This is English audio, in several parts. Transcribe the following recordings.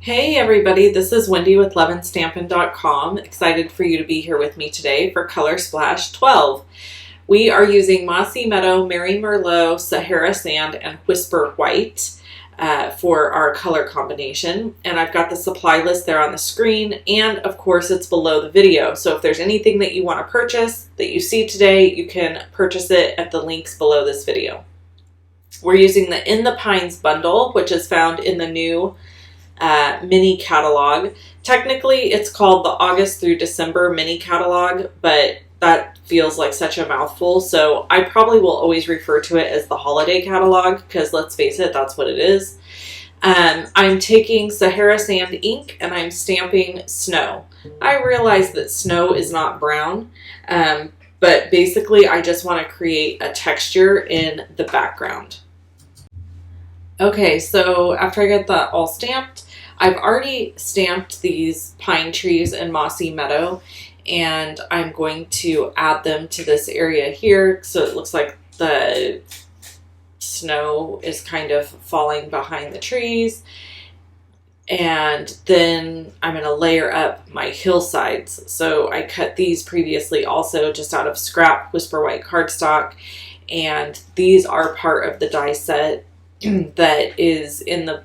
Hey everybody, this is Wendy with Stampin.com. Excited for you to be here with me today for Color Splash 12. We are using Mossy Meadow, Mary Merlot, Sahara Sand, and Whisper White for our color combination. And I've got the supply list there on the screen, and of course it's below the video. So if there's anything that you want to purchase that you see today, you can purchase it at the links below this video. We're using the In the Pines bundle, which is found in the new mini catalog. Technically, it's called the August through December mini catalog, but that feels like such a mouthful, so I probably will always refer to it as the holiday catalog, because let's face it, that's what it is. I'm taking Sahara Sand ink and I'm stamping snow. I realize that snow is not brown, but basically I just want to create a texture in the background. Okay, so after I get that all stamped, I've already stamped these pine trees in Mossy Meadow, and I'm going to add them to this area here so it looks like the snow is kind of falling behind the trees. And then I'm going to layer up my hillsides. So I cut these previously also just out of scrap Whisper White cardstock, and these are part of the die set that is in the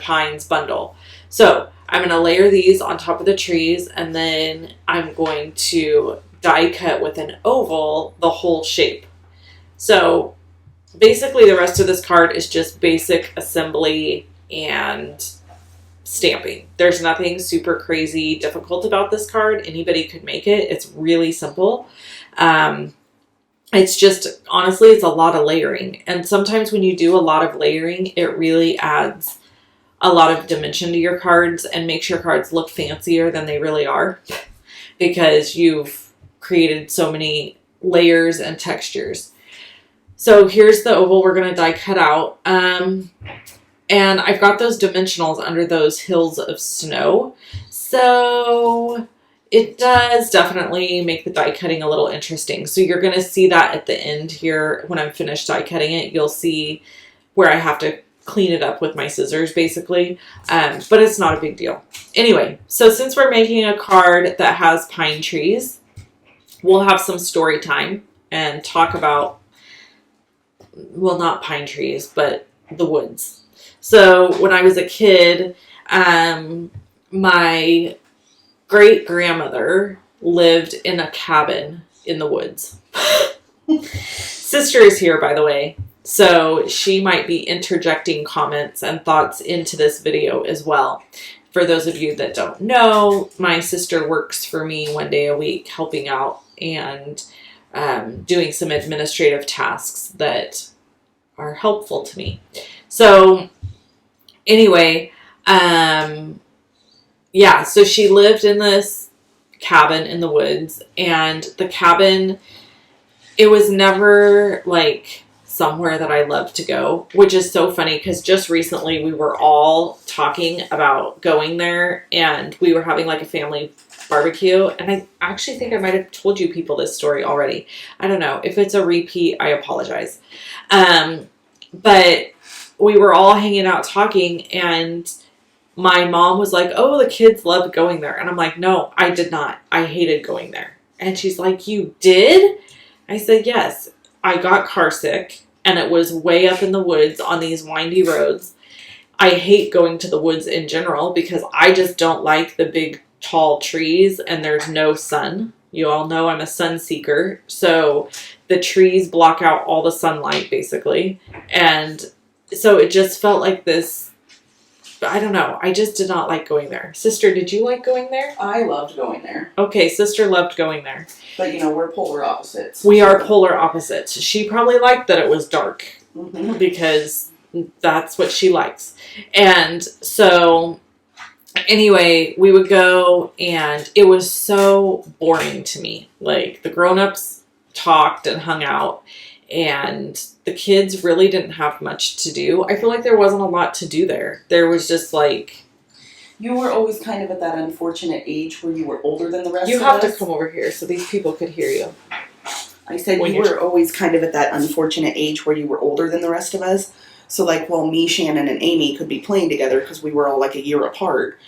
Pines bundle. So I'm going to layer these on top of the trees, and then I'm going to die cut with an oval the whole shape. So basically the rest of this card is just basic assembly and stamping. There's nothing super crazy difficult about this card. Anybody could make it. It's really simple. It's just, honestly, it's a lot of layering. And sometimes when you do a lot of layering, it really adds a lot of dimension to your cards and makes your cards look fancier than they really are, because you've created so many layers and textures. So here's the oval we're going to die cut out. And I've got those dimensionals under those hills of snow. So it does definitely make the die cutting a little interesting. So you're going to see that at the end here when I'm finished die cutting it. You'll see where I have to clean it up with my scissors, basically. But it's not a big deal. Anyway, so since we're making a card that has pine trees, we'll have some story time and talk about, well, not pine trees, but the woods. So when I was a kid, my great-grandmother lived in a cabin in the woods. Sister is here, by the way, so she might be interjecting comments and thoughts into this video as well. For those of you that don't know, my sister works for me one day a week, helping out and doing some administrative tasks that are helpful to me. So anyway, yeah, so she lived in this cabin in the woods, and the cabin, it was never like somewhere that I loved to go, which is so funny because just recently we were all talking about going there, and we were having like a family barbecue, and I actually think I might have told you people this story already. I don't know. If it's a repeat, I apologize. But we were all hanging out talking, and my mom was like, oh, the kids loved going there. And I'm like, no, I did not. I hated going there. And she's like, you did? I said, yes. I got car sick, and it was way up in the woods on these windy roads. I hate going to the woods in general because I just don't like the big, tall trees, and there's no sun. You all know I'm a sun seeker. So the trees block out all the sunlight, basically. And so it just felt like this, I don't know. I just did not like going there. Sister, did you like going there? I loved going there. Okay, sister loved going there. But, you know, we're polar opposites. We are polar opposites. She probably liked that it was dark because that's what she likes. And so, anyway, we would go, and it was so boring to me. Like, the grown-ups talked and hung out, and the kids really didn't have much to do. I feel like there wasn't a lot to do there. There was just like... You were always kind of at that unfortunate age where you were older than the rest of us. You have to come over here so these people could hear you. I said you were always kind of at that unfortunate age where you were older than the rest of us. So, like, while me, Shannon, and Amy could be playing together because we were all, like, a year apart,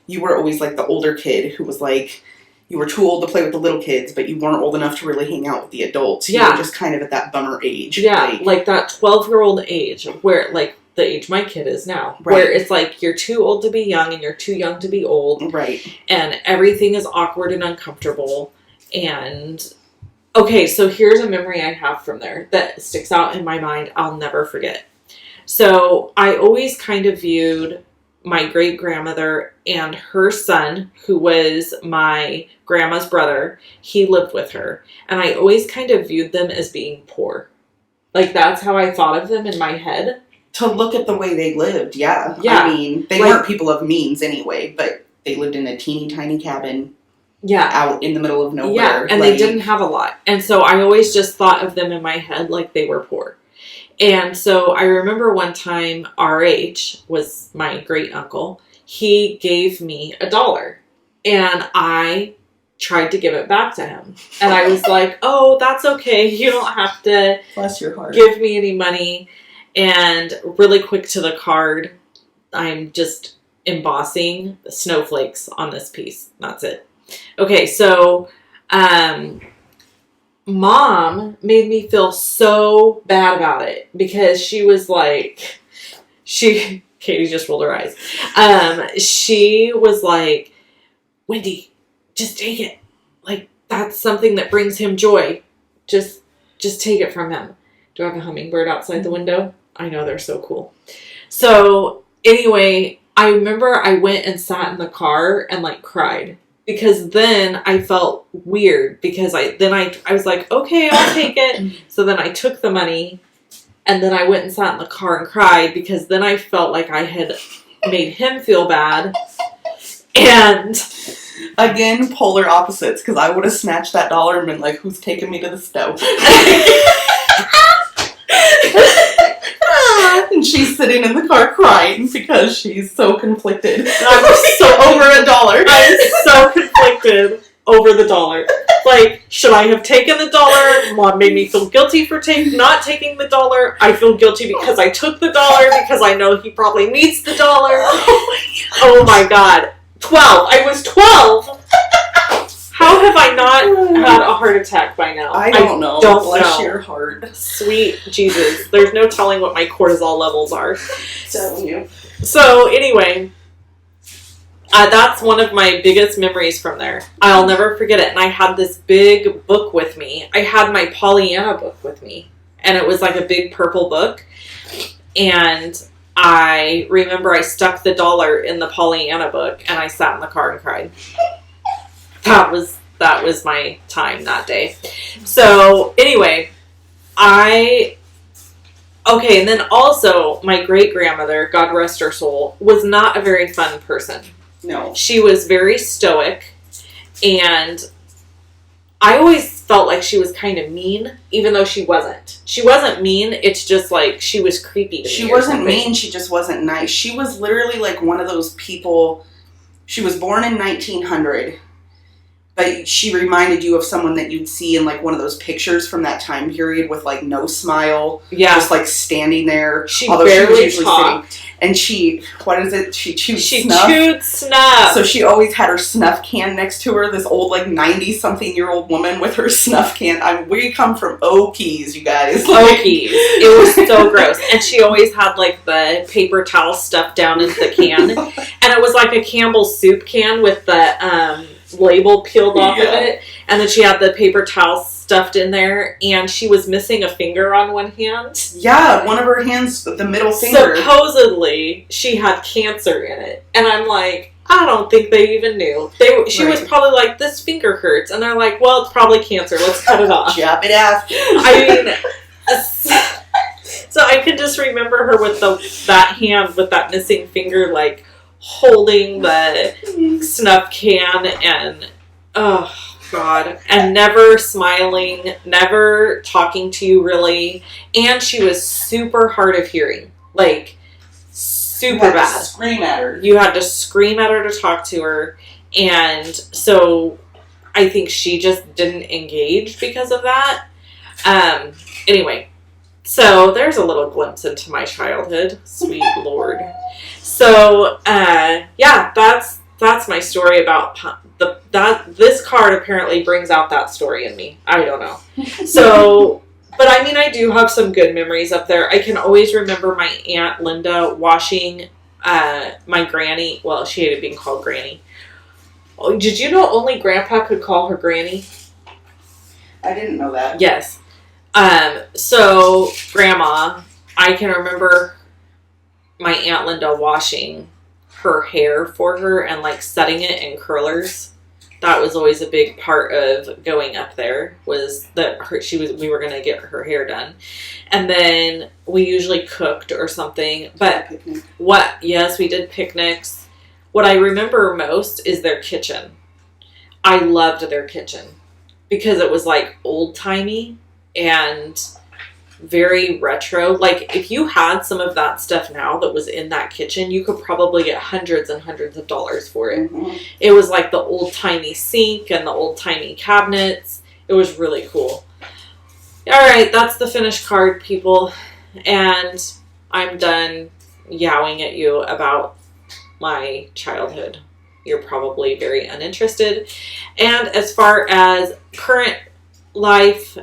you were always, like, the older kid who was, like, you were too old to play with the little kids, but you weren't old enough to really hang out with the adults. You were just kind of at that bummer age. Yeah, like that 12-year-old age where, like, the age my kid is now. Right. Where it's like you're too old to be young and you're too young to be old. Right. And everything is awkward and uncomfortable. And, okay, so here's a memory I have from there that sticks out in my mind I'll never forget. So I always kind of viewed my great-grandmother and her son, who was my grandma's brother, he lived with her. And I always kind of viewed them as being poor. Like, that's how I thought of them in my head. To look at the way they lived, yeah. I mean, they weren't people of means anyway, but they lived in a teeny tiny cabin out in the middle of nowhere. Yeah, and they didn't have a lot. And so I always just thought of them in my head like they were poor. And so I remember one time RH was my great uncle. He gave me $1 and I tried to give it back to him. And I was like, oh, that's okay. You don't have to bless your heart. Give me any money. And really quick to the card, I'm just embossing the snowflakes on this piece. That's it. Okay, so Mom made me feel so bad about it because she was like, Katie just rolled her eyes. She was like, Wendy, just take it. Like, that's something that brings him joy. Just take it from him. Do I have a hummingbird outside the window? I know, they're so cool. So anyway, I remember I went and sat in the car and like cried. Because then I felt weird because I was like, okay, I'll take it. So then I took the money and then I went and sat in the car and cried because then I felt like I had made him feel bad. And again, polar opposites, because I would have snatched that $1 and been like, who's taking me to the stove? And she's sitting in the car crying because she's so conflicted. I'm so over $1. I'm so conflicted over the $1. Like, should I have taken the $1? Mom made me feel guilty for not taking the $1. I feel guilty because I took the $1 because I know he probably needs the $1. Oh my God. 12. I was 12. How have I not had a heart attack by now? I don't know. Bless your heart. Sweet Jesus. There's no telling what my cortisol levels are. Telling you. So, anyway, that's one of my biggest memories from there. I'll never forget it. And I had this big book with me. I had my Pollyanna book with me. And it was like a big purple book. And I remember I stuck the $1 in the Pollyanna book. And I sat in the car and cried. That was my time that day. So, anyway, and then also, my great-grandmother, God rest her soul, was not a very fun person. No. She was very stoic, and I always felt like she was kind of mean, even though she wasn't. She wasn't mean, it's just like she was creepy to me. She wasn't mean, she just wasn't nice. She was literally like one of those people, she was born in 1900, but she reminded you of someone that you'd see in like one of those pictures from that time period with like no smile. Yeah. Just like standing there. She barely talked. Sitting, and she chewed snuff. She chewed snuff. So she always had her snuff can next to her. This old like 90-something-year-old woman with her snuff can. We come from Okies, you guys. Okies. It was so gross. And she always had like the paper towel stuffed down in the can. And it was like a Campbell's soup can with the label peeled off of it, and then she had the paper towel stuffed in there, and she was missing a finger on one hand. Yeah, one of her hands, the middle finger. Supposedly, she had cancer in it, and I'm like, I don't think they even knew. She was probably like, this finger hurts, and they're like, well, it's probably cancer, let's cut it off. Chop it off. I mean, so I can just remember her with that hand with that missing finger, like, holding the snuff can and, oh, God. And never smiling, never talking to you, really. And she was super hard of hearing. Like, super bad. Scream at her. You had to scream at her to talk to her. And so I think she just didn't engage because of that. Anyway. So there's a little glimpse into my childhood. Sweet Lord. So yeah, that's my story about this card apparently brings out that story in me. I don't know. So, but I mean, I do have some good memories up there. I can always remember my Aunt Linda washing my granny. Well, she hated being called granny. Oh, did you know only Grandpa could call her granny? I didn't know that. Yes. So Grandma, I can remember my Aunt Linda washing her hair for her and like setting it in curlers. That was always a big part of going up there, was that we were going to get her hair done. And then we usually cooked or something. But yes, we did picnics. What I remember most is their kitchen. I loved their kitchen because it was like old-timey and very retro. Like, if you had some of that stuff now that was in that kitchen, you could probably get hundreds and hundreds of dollars for it. Mm-hmm. It was like the old-timey sink and the old-timey cabinets. It was really cool. All right, that's the finished card, people. And I'm done yowing at you about my childhood. You're probably very uninterested. And as far as current life,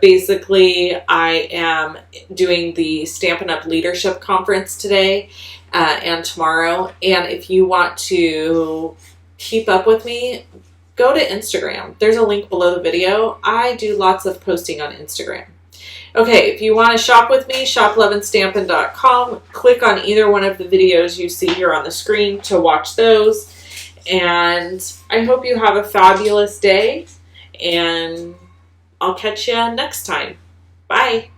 basically I am doing the Stampin Up Leadership Conference today and tomorrow. And if you want to keep up with me, go to Instagram. There's a link below the video. I do lots of posting on Instagram. Okay, if you want to shop with me, shoploveandstampin.com. Click on either one of the videos you see here on the screen to watch those. And I hope you have a fabulous day, and I'll catch you next time. Bye.